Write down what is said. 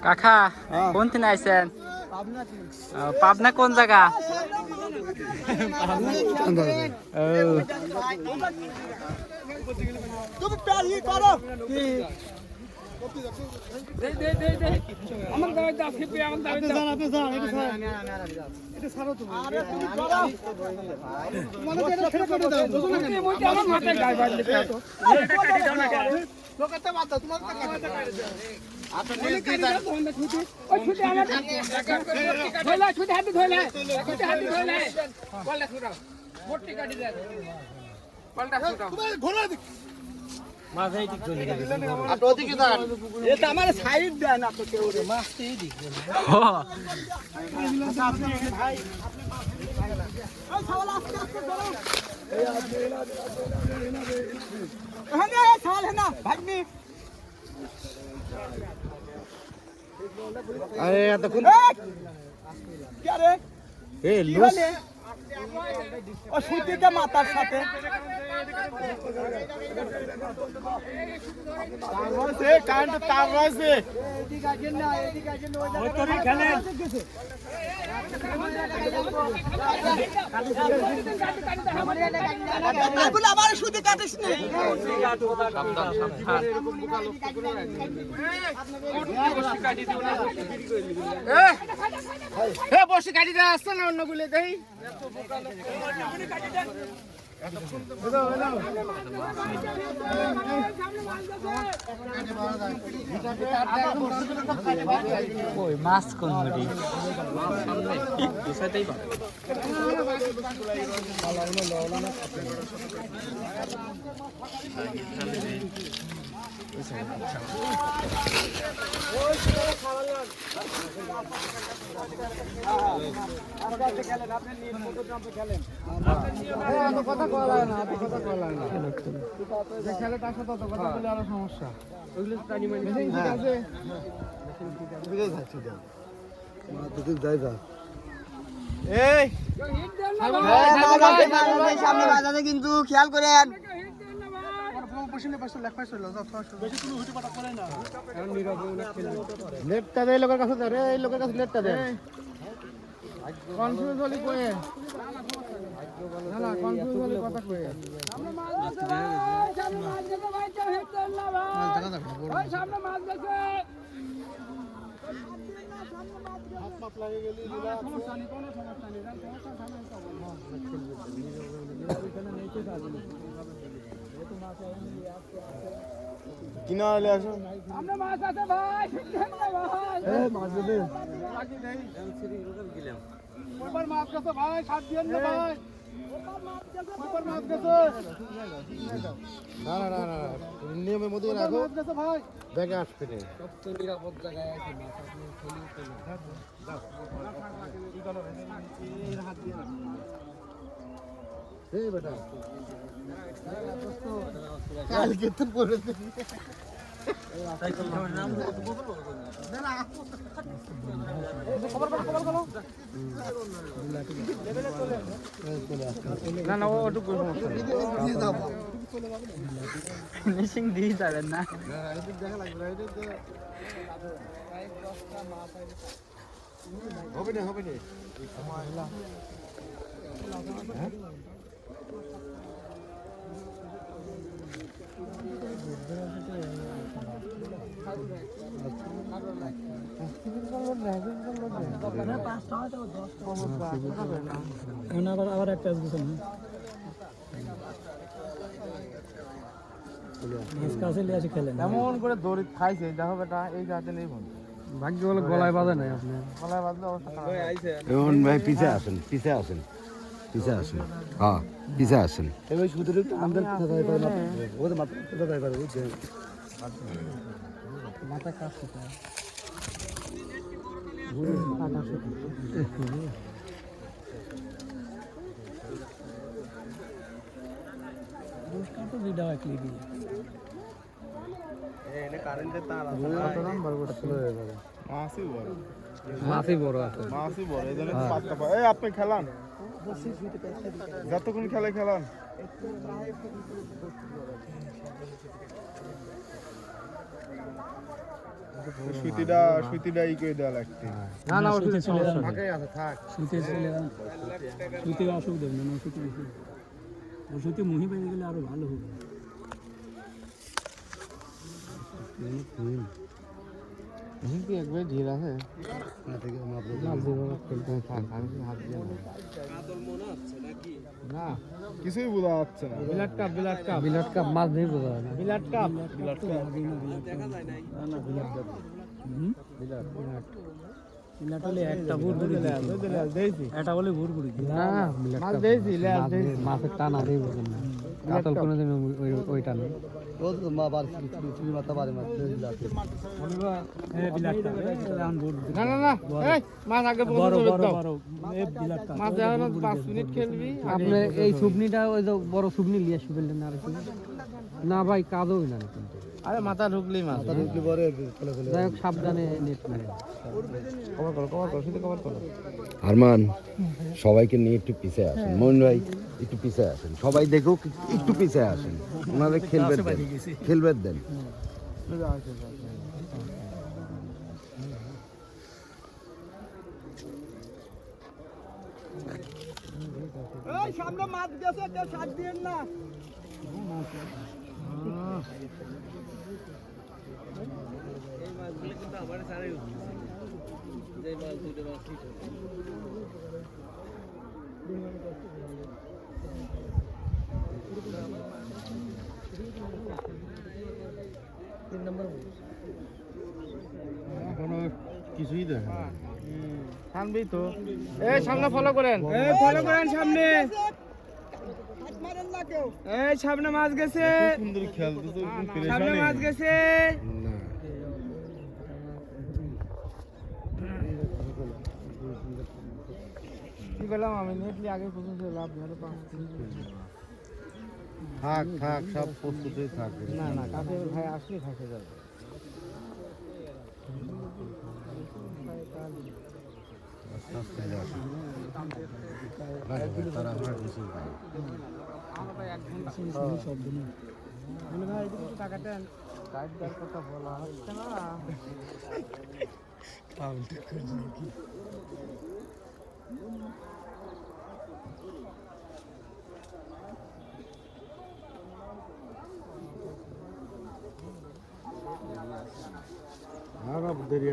কাকা কোন দিন আইছেন? পাবনা কোন জায়গা? মাতার সাথে তার রয়েছে আবার শুধু কাটিস বসে কাটি দেওয়া আসছে না অন্য গুলো দেই মাছ কোন কথা বলা না কথা বলা না খেলে তার সাথে কথা বলে আরো সমস্যা ওইগুলো ঠিক আছে সামনে বাজারে কিন্তু খেয়াল করেন নেটটা দে লোকের কাছে ধরে এই লোকের কাছে নেটটা দে কনফিউজ হলি কয়ে না না কনফিউজ হলি কথা কয়ে সামনে মাছ গেছে ভাই কেউ হেডছেন না ভাই সামনে মাছ গেছে হাত মাপ লাগে গেলি সমস্যা নেই কোনো সমস্যা নেই এখানে নেইতে যাবে কিনা হলে আসো আমরা মাছ আছে ভাই হেডছেন না ভাই এই মাছ দেবে বাকি নেই এমসিরি রোগল গিলাম ওপর মাছ গেছে ভাই সাত দিন না ভাই ওপর মাছ গেছে না না না না নিয়মের মধ্যে রাখো মাছ গেছে ভাই ব্যাগে আসবে না সব তো নিরাপদ জায়গায় আছে মাছ আপনি খেলি দাও কি করো এই হাত দিয়ে না এই বেটা কালকে তো পড়ে না না ওটুকু ফিনিশিং দিয়ে যাবেন না হবে না হবে না আবার একটা এমন করে দড়ি খাইছে দেখো বেটা এই জাতে নেই ভাগ্য বলে গলায় বাঁধে নাই আপনি গলায় বাঁধলে অবস্থা এখন ভাই পিছে আসেন পিছে আসেন পিছে আসেন হ্যাঁ পিছে আসেন এবার শুধু আমাদের পিছা যাই পারে না ওদের মাথা পিছা যাই পারে বুঝছেন মাথা কাজ করতে তো ভিডিও ক্লিপ এনে কারেন্টের তার আছে কত নাম্বার গোটা চলে যাবে মাছই বড় আছে মাছই বড় এই জন্য পাতটা পায় এই আপনি খেলান যতক্ষণ খেলে খেলান সুতিটা ই করে দেওয়া লাগছে। না না ওষুধে চলে যান ফাঁকাই আছে থাক সুতে চলে যান সুতে অসুখ দেব না ওষুধে বেশি ওষুধে মুহি পেয়ে গেলে আরো ভালো হবে কি একবার ঢিল আছে না কিছুই বোঝা যাচ্ছে না। বিলাট কাপ মাছ নেই বোঝা যায় না বিলাট কাপ বিলাট হলে একটা ভুর ভুরি একটা বলে ভুর ভুরি না মাছ দিয়েছি মাছের টানা দেই বোঝেন না কাতল কোনো দিন ওই টানে না না না এই মাছ আগে বড় পর্যন্ত বড় দাও। বড় এই বিলাট কাপ মাছ এখন 5 মিনিট খেলবি আপনি এই সুবনিটা ওই যে বড় সুবনি লিয়ে শুবেন না আর কি না ভাই কাদোই না কিন্তু আরে মাথা ঢুকলেই মাছ যাই হোক সাবধানে নেট মারে কভার করো শুধু কভার করো। আরমান সবাইকে নিয়ে একটু পিছিয়ে আসেন মন ভাই একটু পিছিয়ে আসেন সবাই দেখুক একটু পিছিয়ে আসেন ওনাদের খেলবে দেন এই সামনে মাছ গেছে তে সাত দিন না এখনো কিছুই দেখা সামনে তো এই সামনে ফলো করেন সামনে এই সামনে মাছ গেছে সুন্দর খেলতে তো সামনে মাছ গেছে না কি বললাম আমি নেটলি আগে পর্যন্ত লাভ ধরে 5 থাক সব প্রস্তুতই থাক না না কাছে ভাই আসলে থাকে যাবে তারা আমরা কিছু শব্দ নেই ভাই একটু টাকা দেন টাইট দেওয়ার কথা বলা হচ্ছে না আর দেরি